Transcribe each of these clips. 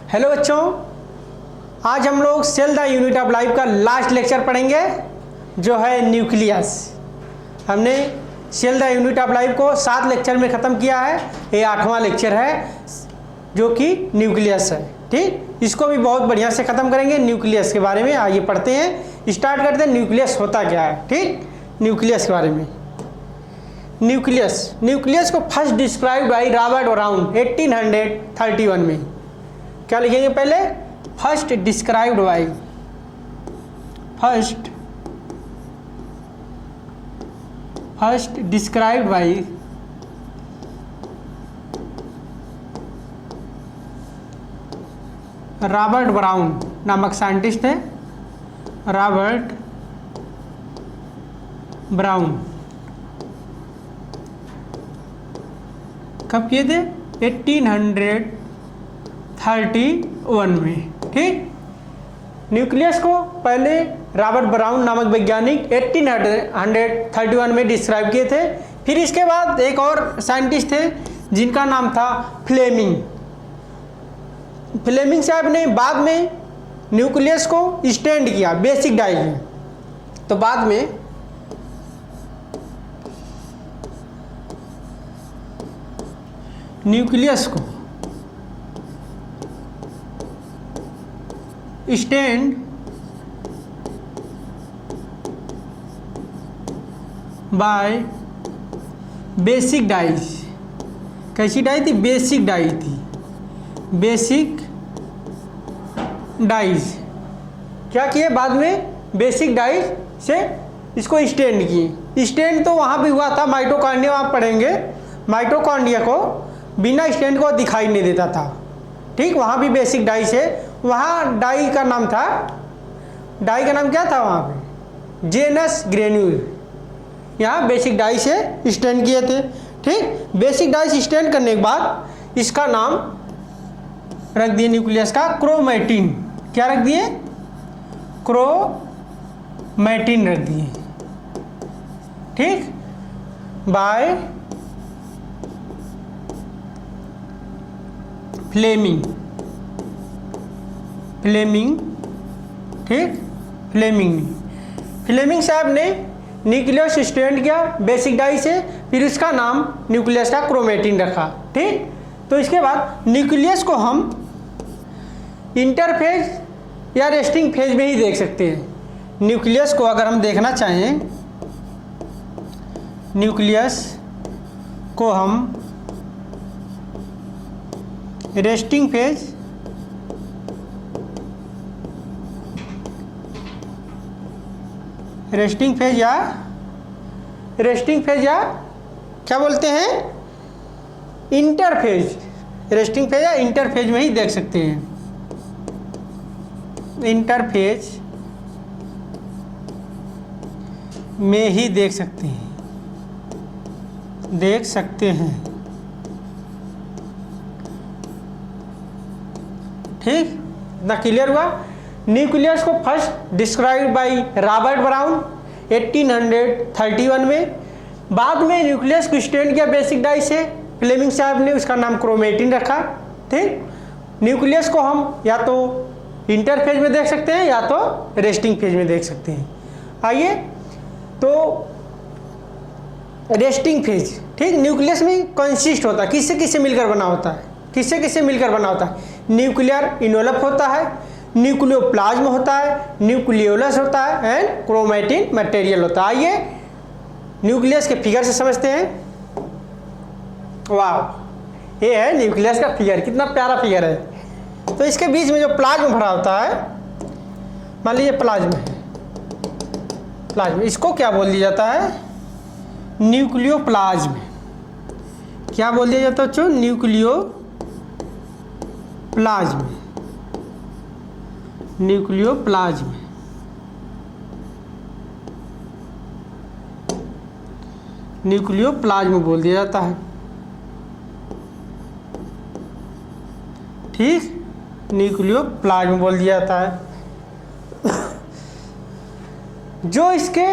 Hello बच्चों, आज हम लोग cell the unit of life का लास्ट लेक्चर पढ़ेंगे जो है न्यूक्लियस। हमने cell the unit of life को 7 लेक्चर में ख़त्म किया है। ये 8वां लेक्चर है जो कि न्यूक्लियस है। ठीक, इसको भी बहुत बढ़िया से ख़त्म करेंगे। न्यूक्लियस के बारे में आइए पढ़ते हैं, स्टार्ट करते हैं। न्यूक्लियस होता क्या है? ठीक, न्यूक्लियस के बारे में। न्यूक्लियस को first describe by Robert brown 1831 में। क्या लिखेंगे पहले? First described by Robert brown नामक साइंटिस्ट है। रॉबर्ट ब्राउन कब किए थे? 1831 में। ठीक, न्यूक्लियस को पहले रॉबर्ट ब्राउन नामक वैज्ञानिक 1831 में डिस्क्राइब किए थे। फिर इसके बाद एक और साइंटिस्ट थे जिनका नाम था फ्लेमिंग साहब ने बाद में न्यूक्लियस को स्टैंड किया बेसिक डाई में। तो बाद में न्यूक्लियस को स्टैंड बाय बेसिक डाइज। कैसी डाई थी? बेसिक डाई थी। बेसिक डाइज क्या किए बाद में? बेसिक डाइज से इसको स्टैंड किए। स्टैंड तो वहाँ भी हुआ था, माइटोकॉन्ड्रिया आप पढ़ेंगे। माइटोकॉन्ड्रिया को बिना स्टैंड को दिखाई नहीं देता था। ठीक, वहाँ भी बेसिक डाई से, वहाँ डाई का नाम क्या था वहाँ पे? Janus granule. यहाँ बेसिक डाई से स्टैंड किए थे। ठीक, बेसिक डाई से स्टैंड करने के बाद इसका नाम रख दिए न्यूक्लियस का क्रोमैटिन। क्या रख दिए? क्रोमैटिन रख दिए। ठीक, बाय फ्लेमिंग। ठीक, फ्लेमिंग साहब ने न्यूक्लियस स्टैंड किया बेसिक डाई से, फिर उसका नाम न्यूक्लियस का क्रोमैटिन रखा। ठीक, तो इसके बाद न्यूक्लियस को हम इंटरफेज या रेस्टिंग फेज में ही देख सकते हैं। न्यूक्लियस को अगर हम देखना चाहें, न्यूक्लियस को हम रेस्टिंग फेज या क्या बोलते हैं? इंटरफेज। रेस्टिंग फेज या इंटरफेज में ही देख सकते हैं। इंटरफेज में ही देख सकते हैं। ठीक, इतना क्लियर हुआ। न्यूक्लियस को first describe by Robert brown 1831 में। बाद में न्यूक्लियस को स्टैंड किया बेसिक डाई से फ्लेमिंग साहब ने, उसका नाम क्रोमैटिन रखा। ठीक, न्यूक्लियस को हम या तो इंटरफेज में देख सकते हैं या तो रेस्टिंग फेज में देख सकते हैं। आइए, तो रेस्टिंग फेज। ठीक, न्यूक्लियस में कंसिस्ट होता है, किससे किससे मिलकर बना होता है? न्यूक्लियर इनवलप होता है, न्यूक्लियोप्लाज्म होता है, न्यूक्लियोलस होता है एंड क्रोमैटिन मटेरियल होता है। आइए न्यूक्लियस के फिगर से समझते हैं। वाह, ये है न्यूक्लियस का फिगर, कितना प्यारा फिगर है। तो इसके बीच में जो प्लाज्म भरा होता है, मान लीजिए प्लाज्म है, इसको क्या बोल दिया जाता है? न्यूक्लियोप्लाज्म। क्या बोल दिया जाता है बच्चों? न्यूक्लियोप्लाज्म। न्यूक्लियोप्लाज्म बोल दिया जाता है। ठीक, न्यूक्लियोप्लाज्म बोल दिया जाता है। जो इसके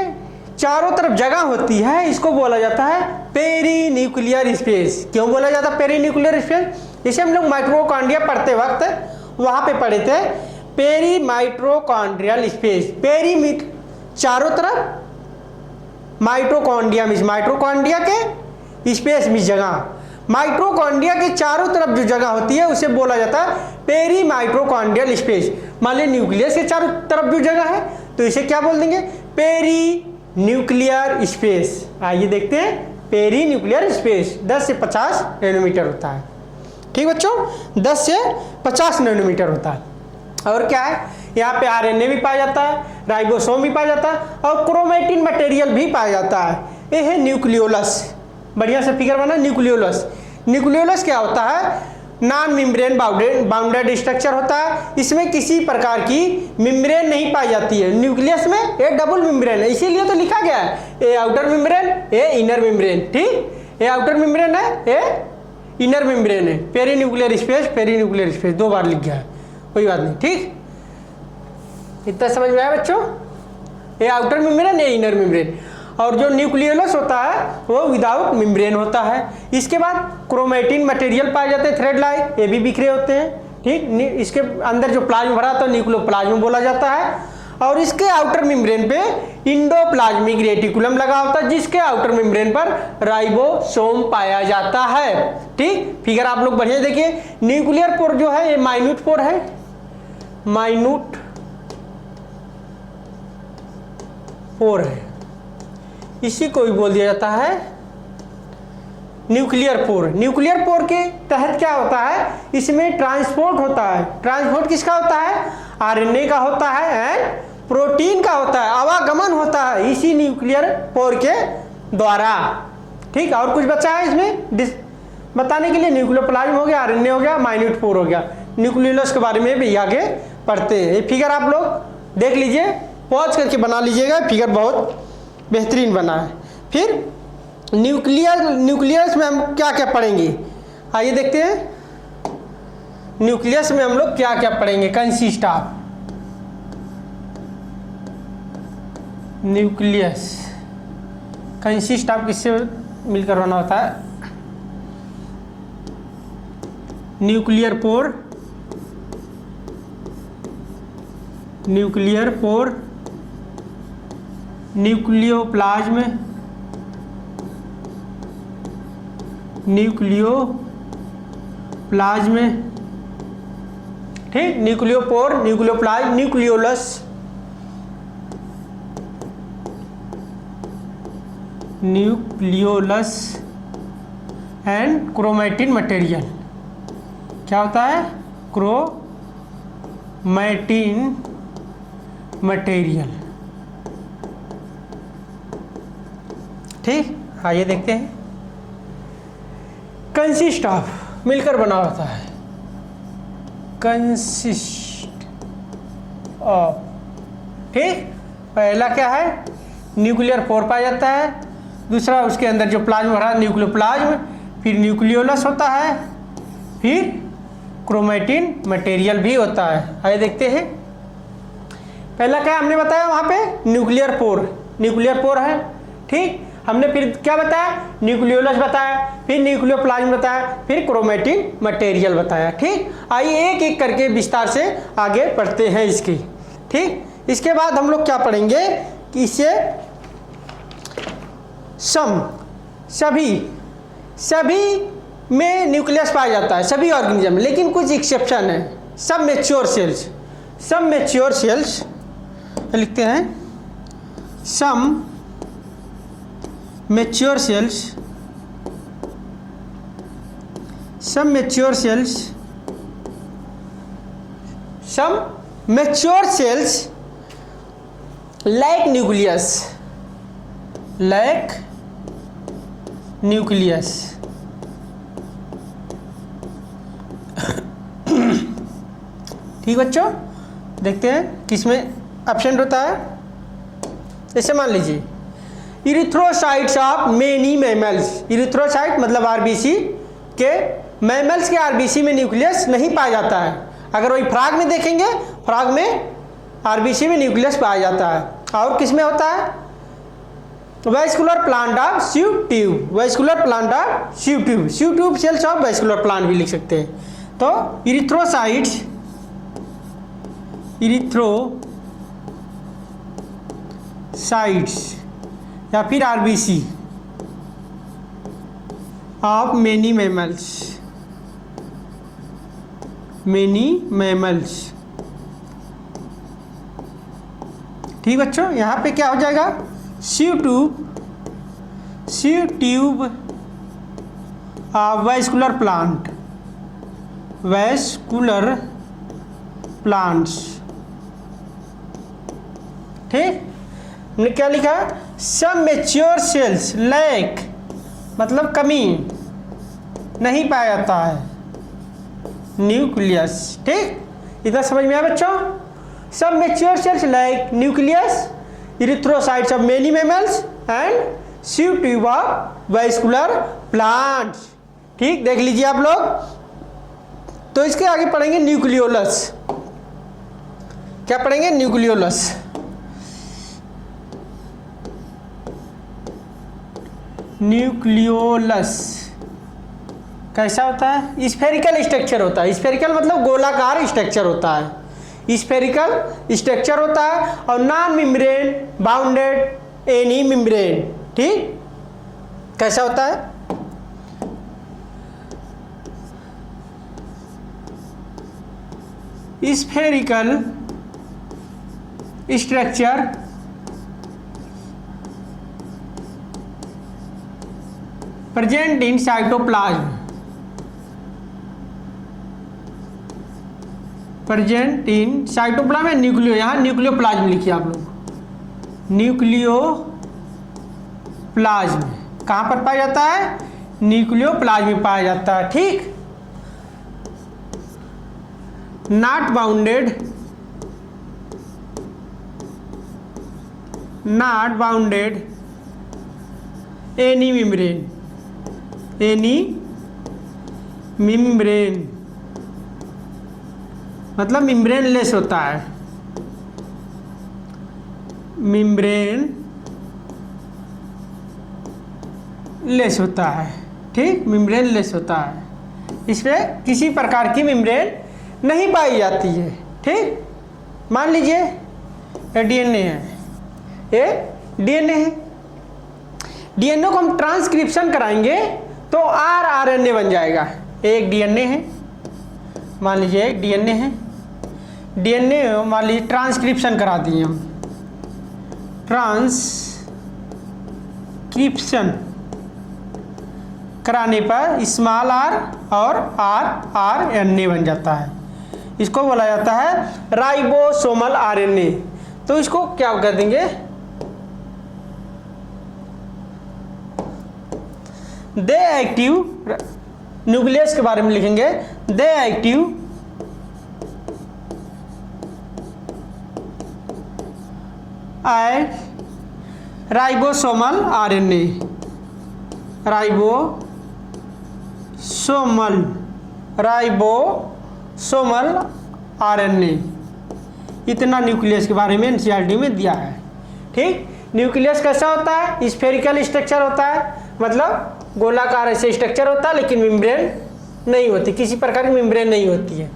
चारों तरफ जगह होती है इसको बोला जाता है पेरी न्यूक्लियर स्पेस। क्यों बोला जाता है पेरी न्यूक्लियर स्पेस? जैसे हम लोग माइटोकॉन्ड्रिया पढ़ते वक्त वहाँ पे पढ़े थे पेरी माइटोकॉन्ड्रियल स्पेस। पेरी चारों तरफ, माइटोकॉन्ड्रिया मीन्स माइटोकॉन्ड्रिया के, स्पेस मीन्स जगह। माइटोकॉन्ड्रिया के चारों तरफ जो जगह होती है उसे बोला जाता है पेरी माइटोकॉन्ड्रियल स्पेस। मान लीजिए न्यूक्लियस के चारों तरफ जो जगह है तो इसे क्या बोल देंगे, पेरी न्यूक्लियर स्पेस। आइए देखते हैं, पेरी न्यूक्लियर स्पेस 10 से 50 नैनोमीटर होता है। ठीक बच्चों, 10 से 50 नैनोमीटर होता है। और क्या है, यहाँ पे आरएनए भी पाया जाता है, राइबोसोम भी पाया जाता है और क्रोमेटिन मटेरियल भी पाया जाता है। ये है न्यूक्लियोलस। बढ़िया से फिगर बना, न्यूक्लियोलस। न्यूक्लियोलस क्या होता है, नॉन मेम्ब्रेन बाउंडेड स्ट्रक्चर होता है। इसमें किसी प्रकार की मेम्ब्रेन नहीं पाई जाती है। न्यूक्लियस में एक डबल मेम्ब्रेन है, इसीलिए तो लिखा गया है a outer membrane, a inner membrane. ठीक, ए आउटर मेम्ब्रेन है, ए इनर मेम्ब्रेन है। Peri nuclear space, peri nuclear space 2 बार लिख गया है, कोई बात नहीं। ठीक, इतना समझ में आया बच्चों, ये आउटर मेम्ब्रेन, ये इनर मेम्ब्रेन। और जो न्यूक्लियोलस होता है वो विदाउट मेम्ब्रेन होता है। इसके बाद क्रोमेटिन मटेरियल पाए जाते हैं, थ्रेड लाइक, ये भी बिखरे होते हैं। ठीक, इसके अंदर जो प्लाज्मा भरा तो न्यूक्लियोप्लाज्म बोला जाता है। और इसके आउटर मेम्ब्रेन पे इंडोप्लाज्मिक रेटिकुलम लगा होता है, जिसके आउटर मेम्ब्रेन पर राइबोसोम पाया जाता है। ठीक, फिगर आप लोग बढ़िया देखिए। न्यूक्लियर पोर जो है ये माइन्यूट पोर है, माइन्यूट पोर है, इसी को भी बोल दिया जाता है न्यूक्लियर पोर। न्यूक्लियर पोर के तहत क्या होता है, इसमें ट्रांसपोर्ट होता है। ट्रांसपोर्ट किसका होता है, आरएनए का होता है, प्रोटीन का होता है, आवागमन होता है इसी न्यूक्लियर पोर के द्वारा। ठीक, और कुछ बचा है इसमें बताने के लिए, न्यूक्लियोप्लाज्म हो गया, आरएनए हो गया, माइन्यूट पोर हो गया। न्यूक्लियोलस के बारे में भी आगे पढ़ते हैं। ये फिगर आप लोग देख लीजिए, पॉज करके बना लीजिएगा, फिगर बहुत बेहतरीन बना है। फिर न्यूक्लियस में हम क्या क्या पढ़ेंगे, आइए देखते हैं। न्यूक्लियस में हम लोग क्या क्या पढ़ेंगे, consist of nucleus. Consist of किससे मिलकर बना होता है, nuclear pore, nuclear pore, nucleoplasm, nucleoplasm. ठीक, nucleopore, nucleoplasm, nucleolus, nucleolus and chromatin material. क्या होता है, क्रोमेटिन मटेरियल। ठीक, आइए देखते हैं। कंसिस्ट ऑफ मिलकर बना होता है, कंसिस्ट ऑफ। ठीक, पहला क्या है, न्यूक्लियर पोर पाया जाता है, दूसरा उसके अंदर जो प्लाज्मा भरा न्यूक्लियोप्लाज्म, फिर न्यूक्लियोलस होता है, फिर क्रोमेटिन मटेरियल भी होता है। आइए देखते हैं। पहला क्या हमने बताया, वहाँ पे न्यूक्लियर पोर, न्यूक्लियर पोर है। ठीक, हमने फिर क्या बताया, न्यूक्लियोलस बताया, फिर न्यूक्लियोप्लाज्म बताया, फिर क्रोमेटिन मटेरियल बताया। ठीक, आइए एक एक करके विस्तार से आगे पढ़ते हैं इसकी। ठीक, इसके बाद हम लोग क्या पढ़ेंगे कि इससे सभी में न्यूक्लियस पाया जाता है, सभी ऑर्गेनिज्म में, लेकिन कुछ एक्सेप्शन है। सब मैच्योर सेल्स लिखते हैं, सम मैच्योर सेल्स लैक न्यूक्लियस। ठीक बच्चों, देखते हैं किसमें एब्सेंट होता है। जैसे मान लीजिए erythrocytes of many mammals. Erythrocyte मतलब आरबीसी के, मैमल्स के आरबीसी में न्यूक्लियस नहीं पाया जाता है। अगर वही फ्रॉग में देखेंगे, फ्रॉग में आरबीसी में न्यूक्लियस पाया जाता है। और किस में होता है, vascular plant of sieve tube, vascular plant of sieve tube, sieve tube cells of vascular plant भी लिख सकते हैं। तो इरिथ्रोसाइट्स इरिथ्रोसाइट्स या फिर आरबीसी ऑफ मेनी मैमल्स। ठीक बच्चों, यहाँ पे क्या हो जाएगा, सी ट्यूब वैस्कुलर प्लांट्स। ठीक, हमने क्या लिखा, सम मैच्योर सेल्स लैक मतलब कमी, नहीं पाया जाता है न्यूक्लियस। ठीक, इतना समझ में आया बच्चों। Some mature cells like nucleus, erythrocytes of many mammals and sieve tube of vascular plants. ठीक, देख लीजिए आप लोग। तो इसके आगे पढ़ेंगे न्यूक्लियोलस। क्या पढ़ेंगे, न्यूक्लियोलस। न्यूक्लियोलस कैसा होता है, स्फेरिकल स्ट्रक्चर होता है। स्फेरिकल मतलब गोलाकार स्ट्रक्चर होता है, स्फेरिकल स्ट्रक्चर होता है और non membrane bounded any membrane. ठीक, कैसा होता है, spherical structure present in cytoplasm, present in cytoplasm या न्यूक्लियो, यहाँ न्यूक्लियोप्लाज्म लिखिए आप लोग। न्यूक्लियोप्लाज्म कहाँ पर पाया जाता है, न्यूक्लियोप्लाज्म में पाया जाता है। ठीक, नॉट बाउंडेड एनी मेम्ब्रेन मतलब मेम्ब्रेन लेस होता है, मेम्ब्रेन लेस होता है। ठीक, मेम्ब्रेन लेस होता है, इसमें किसी प्रकार की मेम्ब्रेन नहीं पाई जाती है। ठीक, मान लीजिए ये डीएनए है, ये डीएनए है, डीएनए को हम ट्रांसक्रिप्शन कराएंगे तो आरएनए बन जाएगा। एक डीएनए है, मान लीजिए एक डीएनए है, डीएनए मान लीजिए ट्रांसक्रिप्शन करा दिए हम, ट्रांसक्रिप्शन कराने पर स्मॉल आर और आरएनए बन जाता है। इसको बोला जाता है राइबोसोमल आरएनए। तो इसको क्या कर देंगे, दे एक्टिव, न्यूक्लियस के बारे में लिखेंगे, they active at ribosomal RNA, ribosomal RNA. इतना न्यूक्लियस के बारे में एनसीईआरटी में दिया है। ठीक, न्यूक्लियस कैसा होता है, स्फेरिकल स्ट्रक्चर होता है, मतलब गोलाकार ऐसे स्ट्रक्चर होता है, लेकिन मेम्ब्रेन नहीं होती, किसी प्रकार की मेम्ब्रेन नहीं होती है।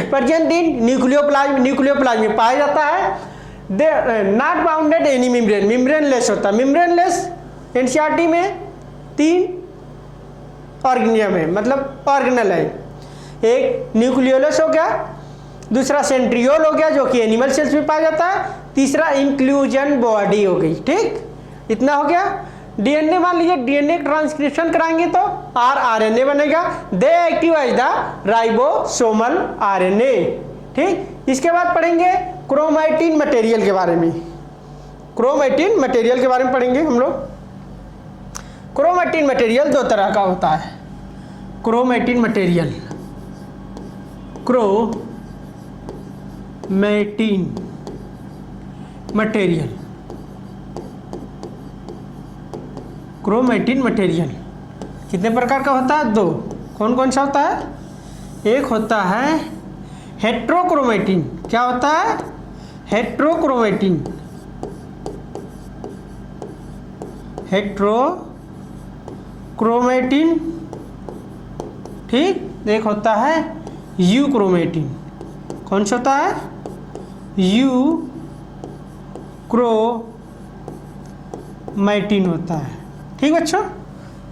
प्रेजेंट इन न्यूक्लियोप्लाज्म में पाया जाता है। Not bounded any membrane, membrane less होता है। मेम्ब्रेन लेस एनसीईआरटी में 3 ऑर्गेनिज्म है, मतलब ऑर्गेनल है। एक न्यूक्लियोलस हो गया, दूसरा सेंट्रियोल हो गया जो कि एनिमल सेल्स में पाया जाता है, तीसरा इंक्लूजन बॉडी हो गई। ठीक, इतना हो गया। डीएनए मान लीजिए, डीएनए ट्रांसक्रिप्शन कराएंगे तो आरएनए बनेगा, they active as the ribosomal RNA. ठीक, इसके बाद पढ़ेंगे क्रोमैटिन मटेरियल के बारे में। क्रोमैटिन मटेरियल के बारे में पढ़ेंगे हम लोग। क्रोमैटिन मटेरियल 2 तरह का होता है। Chromatin material, chromatin material, chromatin material कितने प्रकार का होता है, 2। कौन कौन सा होता है, एक होता है हेट्रोक्रोमैटिन। क्या होता है, हेट्रोक्रोमैटिन, हेट्रोक्रोमैटिन। ठीक, एक होता है यूक्रोमैटिन। कौन सा होता है, यूक्रोमैटिन होता है। ठीक बच्चों,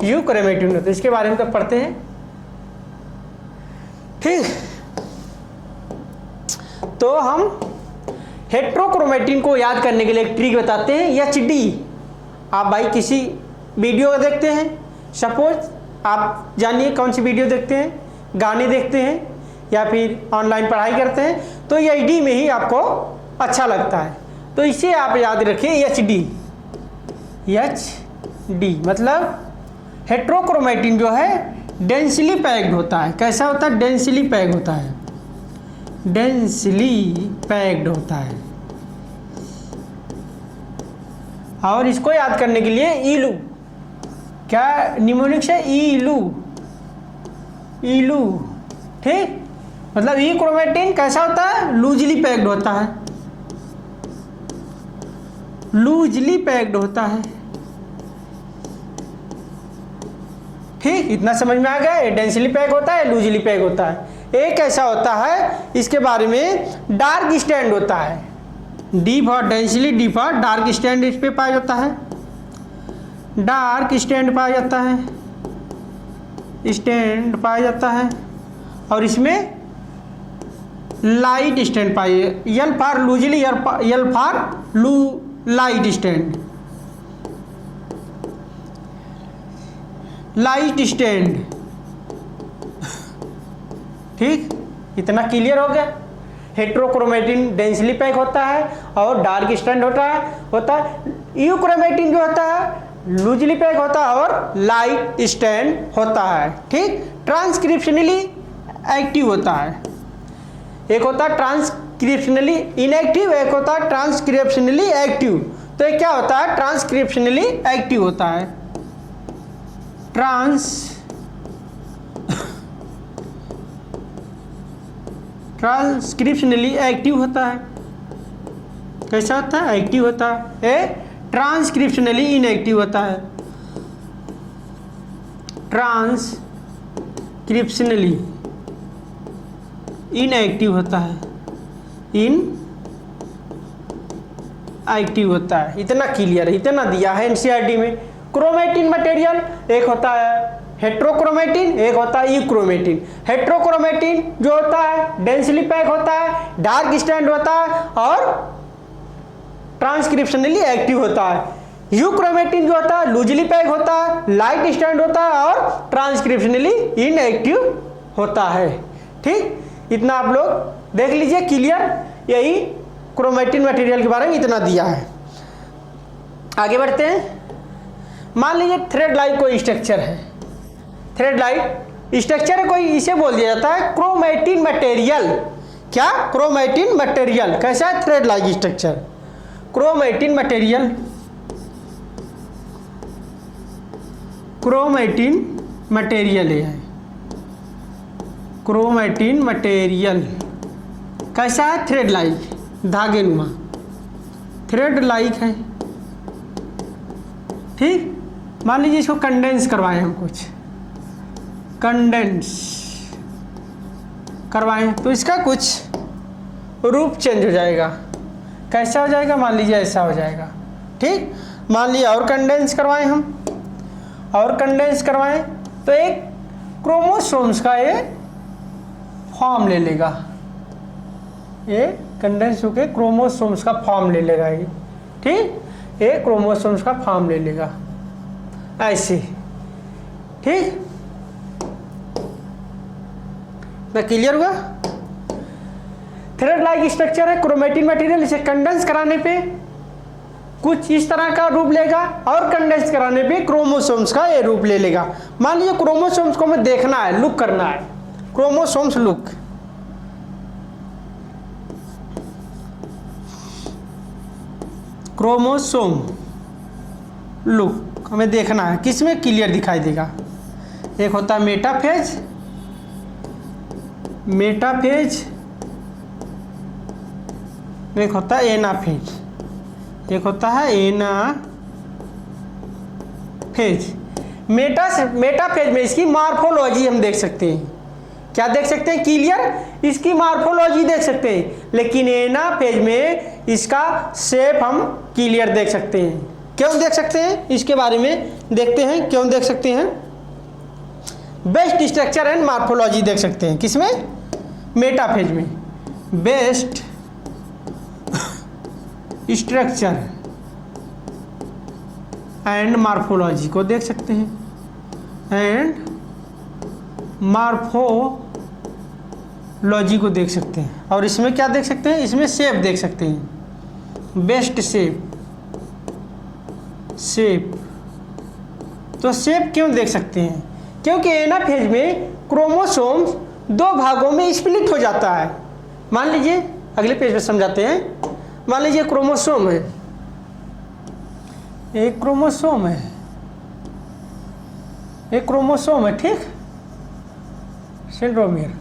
यूक्रोमैटिन होता है, इसके बारे में तो पढ़ते हैं। ठीक, तो हम हेट्रोक्रोमैटिन को याद करने के लिए एक ट्रिक बताते हैं, HD। आप भाई किसी वीडियो देखते हैं, सपोज आप जानिए कौन सी वीडियो देखते हैं, गाने देखते हैं या फिर ऑनलाइन पढ़ाई करते हैं, तो HD में ही आपको अच्छा लगता है, तो इसे आप याद रखिए HD। मतलब हेट्रोक्रोमैटिन जो है डेंसली पैक्ड होता है। कैसा होता है? डेंसली पैक्ड होता है, डेंसली पैक्ड होता है। और इसको याद करने के लिए ईलू, क्या निमोनिक्स है? ईलू। ठीक, मतलब ई क्रोमैटिन कैसा होता है? लूजली पैक्ड होता है, लूजली पैक्ड होता है। ठीक, इतना समझ में आ गया? डेंसली पैक होता है, लूजली पैक होता है। एक ऐसा होता है, इसके बारे में डार्क स्टैंड होता है, D for densely, D for dark stand, इस पे पाया जाता है, डार्क स्टैंड पाया जाता है, स्टैंड पाया जाता है। और इसमें लाइट स्टैंड पाइए, L for loosely, L for light stand, light stand. ठीक, इतना क्लियर हो गया? हेट्रोक्रोमैटिन डेंसली पैक होता है और डार्क स्टैंड होता है। यूक्रोमैटिन जो होता है लूजली पैक होता है और लाइट स्टैंड होता है। ठीक, ट्रांसक्रिप्शनली एक्टिव होता है। एक होता है ट्रांसक्रिप्शनली इनएक्टिव, एक होता है ट्रांसक्रिप्शनली एक्टिव। तो ये क्या होता है? ट्रांसक्रिप्शनली एक्टिव होता है, ट्रांसक्रिप्शनली एक्टिव होता है। कैसा होता है? एक्टिव होता है। ट्रांसक्रिप्शनली इनएक्टिव होता है, ट्रांसक्रिप्शनली इनएक्टिव होता है, इनएक्टिव होता है। इतना क्लियर है, इतना दिया है एनसीईआरटी में। क्रोमैटिन मटेरियल एक होता है हेट्रोक्रोमैटिन, एक होता है यूक्रोमैटिन। हेट्रोक्रोमैटिन जो होता है डेंसली पैक होता है, डार्क स्टैंड होता है और ट्रांसक्रिप्शनली एक्टिव होता है। यूक्रोमैटिन जो होता है लूजली पैक होता है, लाइट स्टैंड होता है और ट्रांसक्रिप्शनली इनएक्टिव होता है। ठीक, इतना आप लोग देख लीजिए क्लियर। यही क्रोमैटिन मटेरियल के बारे में इतना दिया है। आगे बढ़ते हैं। मान लीजिए थ्रेड लाइक कोई स्ट्रक्चर है, थ्रेड लाइक स्ट्रक्चर है कोई, इसे बोल दिया जाता है क्रोमैटिन मटेरियल। क्या? Chromatin material. कैसा है? Thread like structure, chromatin material, chromatin material है, क्रोमैटिन मटेरियल। कैसा है? थ्रेड लाइक, धागे नुमा, थ्रेड लाइक है। ठीक, मान लीजिए इसको कंडेंस करवाएं हम, कुछ कंडेंस करवाएं तो इसका कुछ रूप चेंज हो जाएगा। कैसा हो जाएगा? मान लीजिए ऐसा हो जाएगा। ठीक, मान लीजिए और कंडेंस करवाएं हम, और कंडेंस करवाएं तो एक क्रोमोसोम्स का ये फॉर्म ले लेगा, ये कंडेंस होके क्रोमोसोम्स का फॉर्म ले लेगा ये। ठीक, ये क्रोमोसोम्स का फॉर्म ले लेगा ऐसे। ठीक, ना क्लियर हुआ? थ्रेड लाइक स्ट्रक्चर है, क्रोमैटिन मटेरियल। इसे कंडेंस कराने पे कुछ इस तरह का रूप लेगा और कंडेंस कराने पे क्रोमोसोम्स का ये रूप ले लेगा। मान लीजिए क्रोमोसोम्स को हमें देखना है, लुक करना है, क्रोमोसोम्स लुक। क्रोमोसोम लुक हमें देखना है, किसमें क्लियर दिखाई देगा? एक होता है मेटाफेज, मेटाफेज, एक होता है एनाफेज, एक होता है एनाफेज। मेटाफेज में इसकी मार्फोलॉजी हम देख सकते हैं। क्या देख सकते हैं? क्लियर इसकी मार्फोलॉजी देख सकते हैं, लेकिन एनाफेज में इसका शेप हम क्लियर देख सकते हैं। क्यों देख सकते हैं? इसके बारे में देखते हैं क्यों देख सकते हैं। बेस्ट स्ट्रक्चर एंड मार्फोलॉजी देख सकते हैं किसमें? मेटाफेज में। बेस्ट स्ट्रक्चर एंड मार्फोलॉजी को देख सकते हैं, एंड मार्फोलॉजी को देख सकते हैं। और इसमें क्या देख सकते हैं? इसमें शेप देख सकते हैं, बेस्ट शेप। तो शेप क्यों देख सकते हैं? क्योंकि एनाफेज में क्रोमोसोम्स दो भागों में स्प्लिट हो जाता है। मान लीजिए, अगले पेज पे समझाते हैं। मान लीजिए क्रोमोसोम है, एक क्रोमोसोम है, ठीक, सेंट्रोमियर।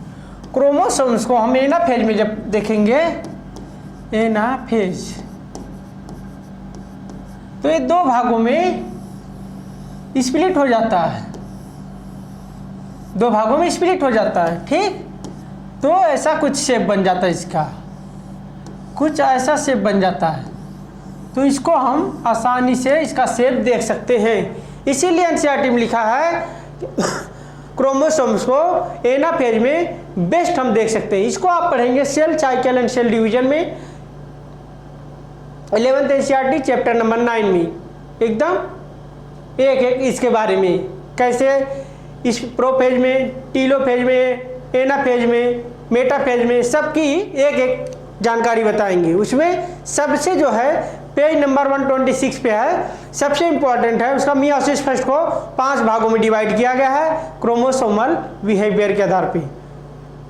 क्रोमोसोम्स को हम एनाफेज में जब देखेंगे, एनाफेज, तो ये दो भागों में स्प्लिट हो जाता है, दो भागों में स्प्लिट हो जाता है, ठीक। तो ऐसा कुछ शेप बन जाता है, इसका कुछ ऐसा शेप बन जाता है। तो इसको हम आसानी से इसका शेप देख सकते हैं। इसीलिए एनसीईआरटी में लिखा है क्रोमोसोम्स को एनाफेज में बेस्ट हम देख सकते हैं। इसको आप पढ़ेंगे cell cycle and cell division में, 11th एनसीईआरटी चैप्टर नंबर 9 में, एकदम एक इसके बारे में, कैसे इस प्रोफेज में, टीलोफेज में, एनाफेज में, मेटाफेज में सबकी एक जानकारी बताएंगे। उसमें सबसे जो है पेज नंबर 126 पे है, सबसे इंपॉर्टेंट है उसका मियोसिस फर्स्ट को 5 भागों में डिवाइड किया गया है क्रोमोसोमल बिहेवियर के आधार पे,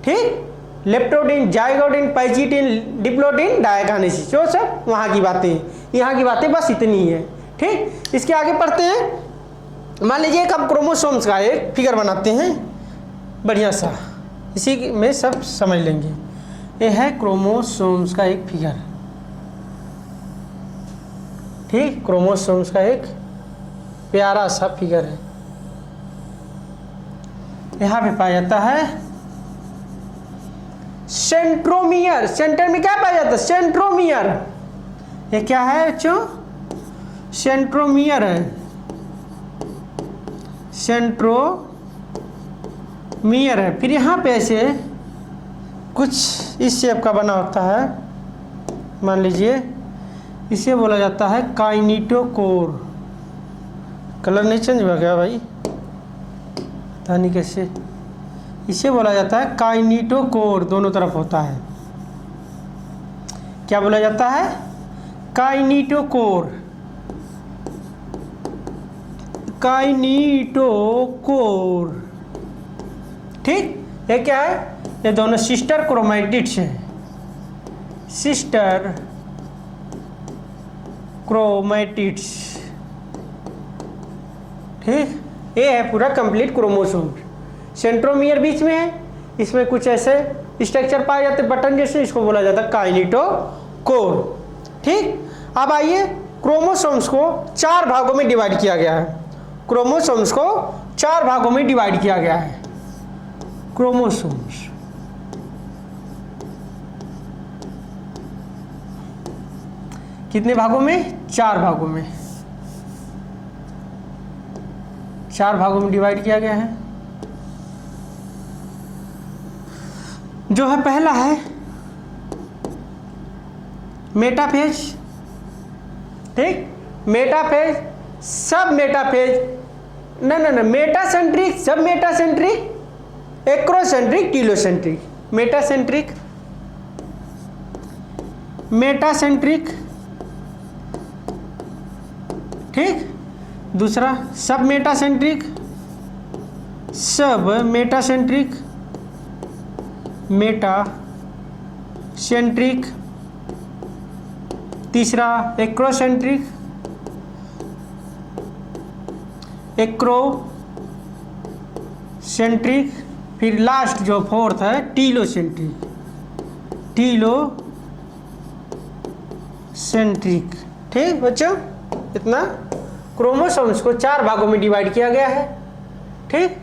ठीक। लेप्टोडिन, जाइगोडिन, पैचिटिन, डिप्लोडिन, डायकानेसिस, जो सब वहाँ की बातें, यहाँ की बातें बस इतनी है, ठीक। इसके आगे पढ़ते हैं। मान लीजिए एक हम क्रोमोसोम्स का एक फिगर बनाते हैं बढ़िया सा, इसी में सब समझ लेंगे। ये है क्रोमोसोम्स का एक फिगर, ठीक। क्रोमोसोम्स का एक प्यारा सा फिगर है। यहाँ पे पाया जाता है सेंट्रोमियर। सेंटर में क्या पाया जाता है? सेंट्रोमियर। ये क्या है बच्चों? सेंट्रोमियर है, सेंट्रोमियर है। फिर यहाँ पे ऐसे कुछ इस शेप का बना होता है, मान लीजिए इसे बोला जाता है काइनेटोकोर। कलर नहीं चेंज हुआ क्या भाई? पता नहीं कैसे। इसे बोला जाता है काइनेटोकोर, दोनों तरफ होता है। क्या बोला जाता है? काइनेटोकोर, काइनेटोकोर, ठीक। ये क्या है? ये दोनों सिस्टर क्रोमैटिड्स हैं, सिस्टर क्रोमैटिड्स, ठीक। ये है पूरा कंप्लीट क्रोमोसोम। सेंट्रोमियर बीच में है, इसमें कुछ ऐसे स्ट्रक्चर पाए जाते बटन जैसे, इसको बोला जाता है काइनेटोकोर, ठीक। अब आइए, क्रोमोसोम्स को 4 भागों में डिवाइड किया गया है। क्रोमोसोम्स को 4 भागों में डिवाइड किया गया है। क्रोमोसोम्स कितने भागों में? 4 भागों में, 4 भागों में डिवाइड किया गया है। जो है पहला है मेटाफेज, ठीक। मेटाफेज, सब मेटाफेज, ना मेटासेंट्रिक, सब metacentric, acrocentric, telocentric. Metacentric, metacentric, ठीक। दूसरा सब मेटासेंट्रिक, सब मेटासेंट्रिक, मेटासेंट्रिक। तीसरा एक्रोसेंट्रिक, एक्रोसेंट्रिक। फिर लास्ट जो 4th है टीलोसेंट्रिक, टीलोसेंट्रिक, ठीक बच्चों। इतना क्रोमोसोम्स को 4 भागों में डिवाइड किया गया है, ठीक।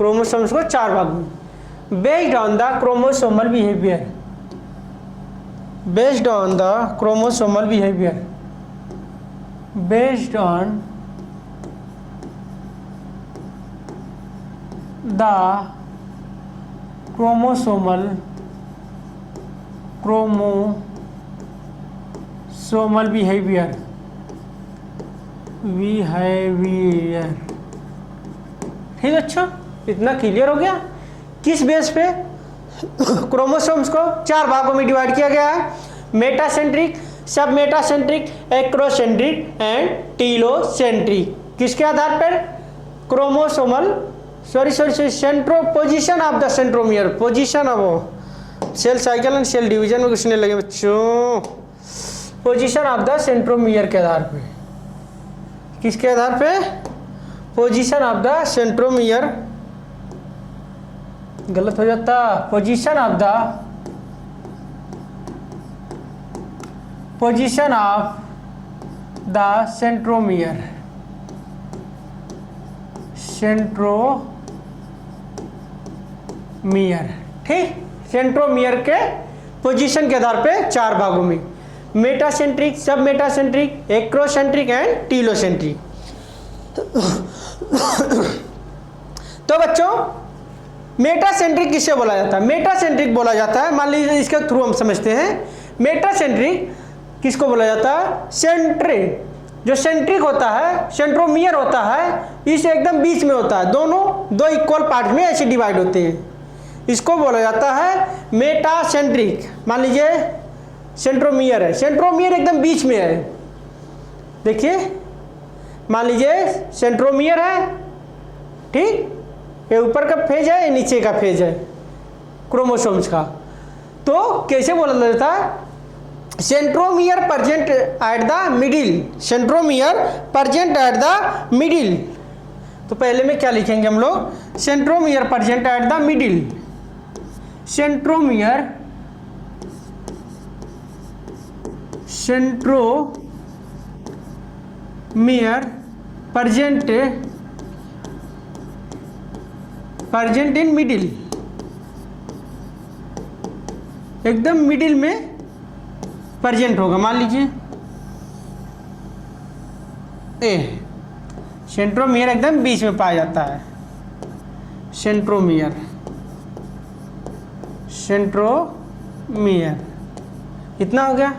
क्रोमोसोम्स को 4 भाग में, based on the chromosomal behaviour, based on the chromosomal behaviour, based on the chromosomal behaviour, ठीक है। अच्छा, इतना क्लियर हो गया। किस बेस पे क्रोमोसोम्स को 4 भागों में डिवाइड किया गया है? मेटासेंट्रिक, सब मेटासेंट्रिक, एक्रोसेंट्रिक एंड टीलोसेंट्रिक। किसके आधार पर? Chromosomal centro position of the centromere, position of cell cycle and cell division में घुसने लगे बच्चों। पोजीशन ऑफ द सेंट्रोमियर के आधार पे, किसके आधार पे? पोजीशन ऑफ द सेंट्रोमियर, गलत हो जाता, पोजीशन ऑफ द सेंट्रोमियर, ठीक। सेंट्रोमियर के पोजीशन के आधार पे 4 भागों में, मेटासेंट्रिक, सब मेटासेंट्रिक, एक्रोसेंट्रिक एंड टीलोसेंट्रिक। तो बच्चों, मेटासेंट्रिक किससे बोला जाता है? मेटासेंट्रिक बोला जाता है, मान लीजिए इसके थ्रू हम समझते हैं। मेटासेंट्रिक किसको बोला जाता है? सेंट्रिक, जो सेंट्रिक होता है, सेंट्रोमियर होता है, इस एकदम बीच में होता है, दोनों 2 इक्वल पार्ट में ऐसे डिवाइड होते हैं, इसको बोला जाता है मेटासेंट्रिक। मान लीजिए सेंट्रोमियर है, सेंट्रोमियर एकदम बीच में है, देखिए, मान लीजिए सेंट्रोमियर है, ठीक, ये ऊपर का फेज है, ये नीचे का फेज है क्रोमोसोम्स का। तो कैसे बोला जाता है? Centromere present at the middle, centromere present at the middle. तो पहले में क्या लिखेंगे हम लोग? Centromere present at the middle, centromere present in middle, एकदम मिडिल में प्रेजेंट होगा। मान लीजिए ए, सेंट्रोमियर एकदम बीच में पाया जाता है, सेंट्रोमियर, इतना हो गया।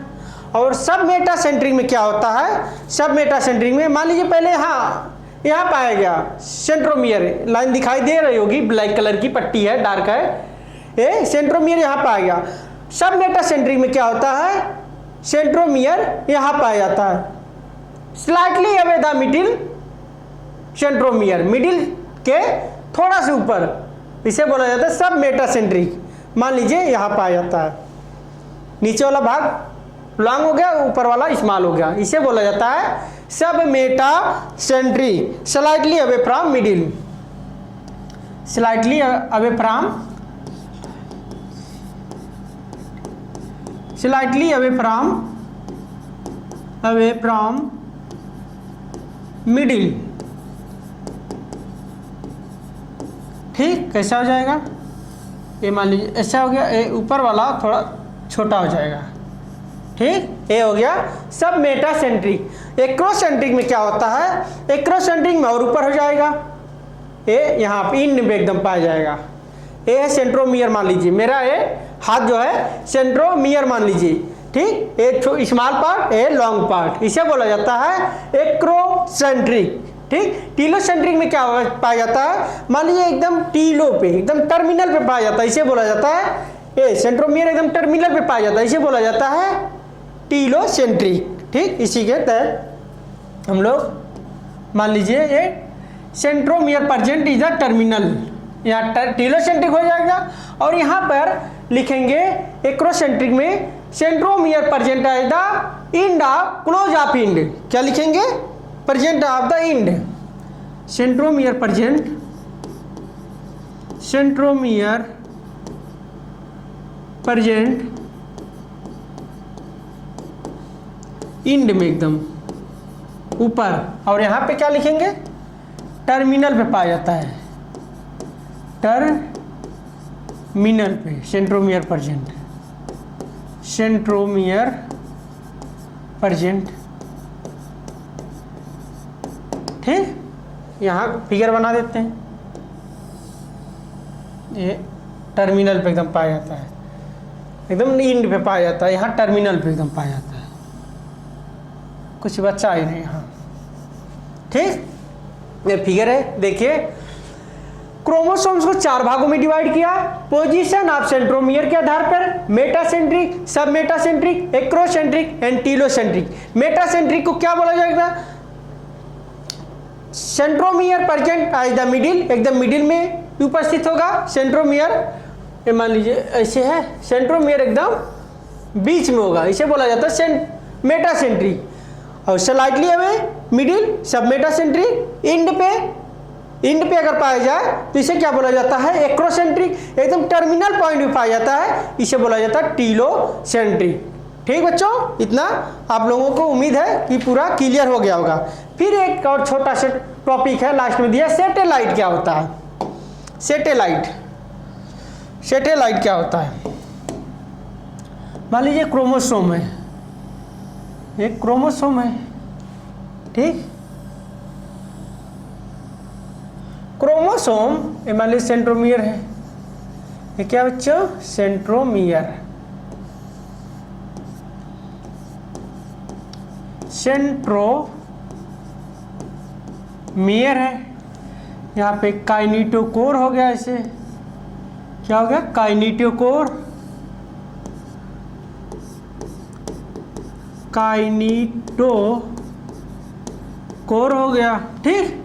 और सब मेटासेंट्रिक में क्या होता है? सब मेटासेंट्रिक में मान लीजिए पहले यहाँ पाया गया सेंट्रोमियर, लाइन दिखाई दे रही होगी, ब्लैक कलर की पट्टी है, डार्क है, ये सेंट्रोमियर यहाँ पाया गया। सब मेटासेंट्रिक में क्या होता है? सेंट्रोमियर यहाँ पाया जाता है, slightly away the middle centromere, middle के थोड़ा से ऊपर, इसे बोला जाता है सब मेटासेंट्रिक। मान लीजिए यहाँ पाया जाता है, नीचे वाला भाग लॉन्ग हो गया, ऊपर वाला स्मॉल हो गया, इसे बोला जाता है सब metacentric, slightly away from middle, slightly away from middle, ठीक। कैसा हो जाएगा? ये मान लीजिए ऐसा हो गया, ये ऊपर वाला थोड़ा छोटा हो जाएगा, ठीक, ये हो गया सब मेटासेंट्रिक। एक्रोसेंट्रिक में क्या होता है? एक्रोसेंट्रिक में और ऊपर हो जाएगा, ये यहाँ पे इंड में एकदम पाया जाएगा, ये है सेंट्रोमियर, मान लीजिए मेरा ये हाथ जो है सेंट्रोमियर मान लीजिए, ठीक, ये स्मॉल पार्ट, ये लॉन्ग पार्ट, इसे बोला जाता है एक्रोसेंट्रिक, ठीक। टीलोसेंट्रिक में क्या पाया जाता है? मान लीजिए एकदम टीलो पे, एकदम टर्मिनल पे पाया जाता है, इसे बोला जाता है, ये सेंट्रोमियर एकदम टर्मिनल पे पाया जाता है, इसे बोला जाता है टीलोसेंट्रिक, ठीक। इसी के तहत हम लोग मान लीजिए ये centromere present is the terminal, यहाँ टीलोसेंट्रिक हो जाएगा। और यहाँ पर लिखेंगे एक्रोसेंट्रिक में centromere present at the end of close of end, क्या लिखेंगे? Present of the end, centromere present, end में एकदम ऊपर। और यहाँ पे क्या लिखेंगे? टर्मिनल पे पाया जाता है, टर्मिनल पे सेंट्रोमियर प्रेजेंट, सेंट्रोमियर प्रेजेंट। ठीक, यहाँ फिगर बना देते हैं। ये टर्मिनल पे एकदम पाया जाता है, एकदम इंड पे पाया जाता है, यहाँ टर्मिनल पे एकदम पाया जाता है, कुछ बच्चा ही नहीं यहाँ। ठीक, ये फिगर है, देखिए क्रोमोसोम्स को 4 भागों में डिवाइड किया। पोजीशन ऑफ सेंट्रोमियर के आधार पर मेटासेंट्रिक, सब metacentric, acrocentric and telocentric. Metacentric को क्या बोला जाएगा? Centromere present at the middle, एकदम मिडिल में उपस्थित होगा सेंट्रोमियर। ये मान लीजिए ऐसे है, सेंट्रोमियर एकदम बीच में होगा, इसे बोला जाता है मेटासेंट्रिक। और स्लाइटली हमें मिडिल, सब मेटासेंट्रिक। इंड पे अगर पाया जाए तो इसे क्या बोला जाता है? एक्रोसेंट्रिक, एकदम टर्मिनल पॉइंट में पाया जाता है, इसे बोला जाता है टीलोसेंट्रिक। ठीक बच्चों, इतना आप लोगों को उम्मीद है कि पूरा क्लियर हो गया होगा। फिर एक और छोटा सा टॉपिक है लास्ट में दिया, सैटेलाइट क्या होता है? सैटेलाइट, सैटेलाइट क्या होता है? मान लीजिए क्रोमोसोम है, एक क्रोमोसोम है, ठीक, क्रोमोसोम ये मान लीजिए सेंट्रोमियर है, ये क्या बच्चों? सेंट्रोमियर, सेंट्रोमियर है। यहाँ पे काइनेटोकोर हो गया, इसे क्या हो गया? काइनेटोकोर, काइनेटोकोर हो गया। ठीक,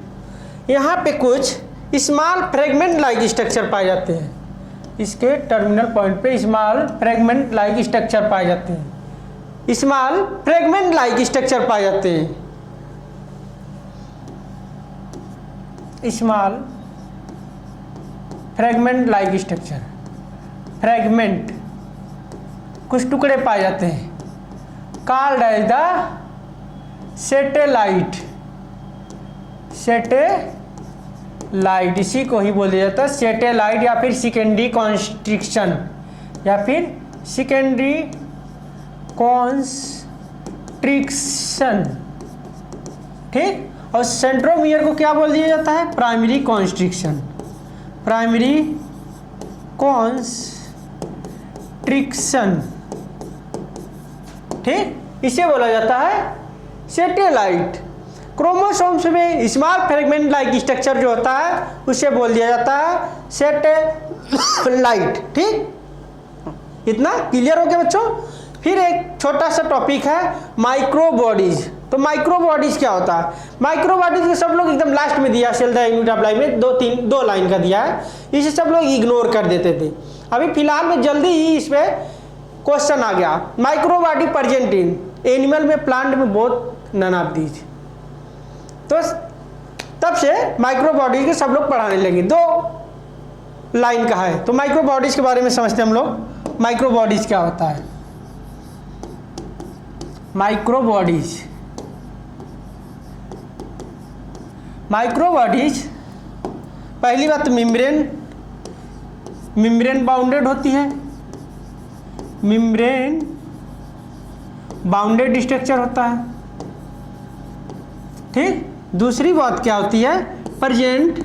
यहाँ पे कुछ स्मॉल फ्रेगमेंट लाइक स्ट्रक्चर पाए जाते हैं, इसके टर्मिनल पॉइंट पे स्मॉल फ्रेगमेंट लाइक स्ट्रक्चर पाए जाते हैं, स्मॉल फ्रेगमेंट लाइक स्ट्रक्चर पाए जाते हैं, small fragment like structure, fragment कुछ टुकड़े पाए जाते हैं, called as the satellite, satellite, इसी को ही बोला जाता है सैटेलाइट, या फिर सेकेंडरी कॉन्स्ट्रिक्शन, या फिर सेकेंडरी कॉन्स्ट्रिक्शन। ठीक, और सेंट्रोमियर को क्या बोल दिया जाता है? Primary constriction, primary constriction. ठीक, इसे बोला जाता है सैटेलाइट। क्रोमोसोम्स में स्मॉल फ्रेगमेंट लाइक स्ट्रक्चर जो होता है उसे बोल दिया जाता है सैटेलाइट। ठीक, इतना क्लियर हो गया बच्चों। फिर एक छोटा सा टॉपिक है माइक्रोबॉडीज। तो माइक्रोबॉडीज क्या होता है? माइक्रोबॉडीज के सब लोग एकदम लास्ट में दिया, cell the unit of life में 2 लाइन का दिया है, इसे सब लोग इग्नोर कर देते थे। अभी फिलहाल में जल्दी ही इस पे क्वेश्चन आ गया, माइक्रोबॉडी प्रेजेंट इन एनिमल में, प्लांट में बोथ, नन ऑफ दीज। तो तब से माइक्रोबॉडीज के सब लोग पढ़ाने लगे, 2 लाइन का है। तो माइक्रोबॉडीज के बारे में समझते हैं हम लोग। माइक्रोबॉडीज क्या होता है? माइक्रोबॉडीज, माइक्रोबॉडीज पहली बात मेम्ब्रेन बाउंडेड होती है, मेम्ब्रेन बाउंडेड स्ट्रक्चर होता है। ठीक, दूसरी बात क्या होती है? Present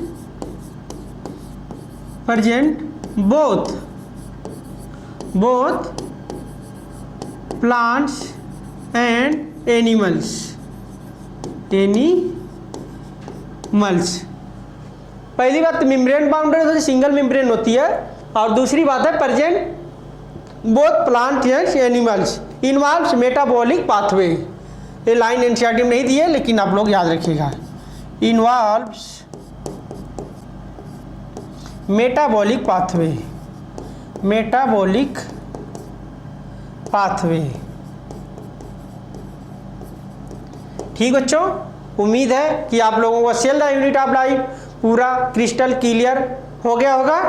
both plants and animals. पहली बात मेम्ब्रेन बाउंडेड होती है, सिंगल मेम्ब्रेन होती है, और दूसरी बात है present both plant and animals, involves metabolic pathway. ये लाइन एनसीईआरटी में नहीं दी है, लेकिन आप लोग याद रखिएगा, involves metabolic pathway, metabolic pathway. ठीक बच्चों, उम्मीद है कि आप लोगों को cell the unit of life पूरा क्रिस्टल क्लियर हो गया होगा।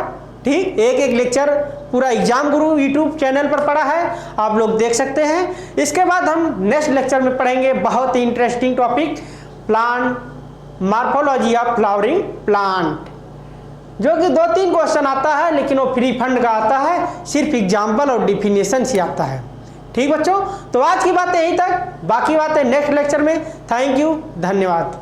ठीक, एक लेक्चर पूरा एग्जाम गुरु यूट्यूब चैनल पर पड़ा है, आप लोग देख सकते हैं। इसके बाद हम नेक्स्ट लेक्चर में पढ़ेंगे बहुत ही interesting topic, plant morphology of flowering plant. जो कि 2-3 क्वेश्चन आता है, लेकिन वो फ्री फंड का आता है, सिर्फ एग्जाम्पल और डिफिनेशन ही आता है। ठीक बच्चों, तो आज की बातें यहीं तक, बाकी बातें नेक्स्ट लेक्चर में। थैंक यू, धन्यवाद।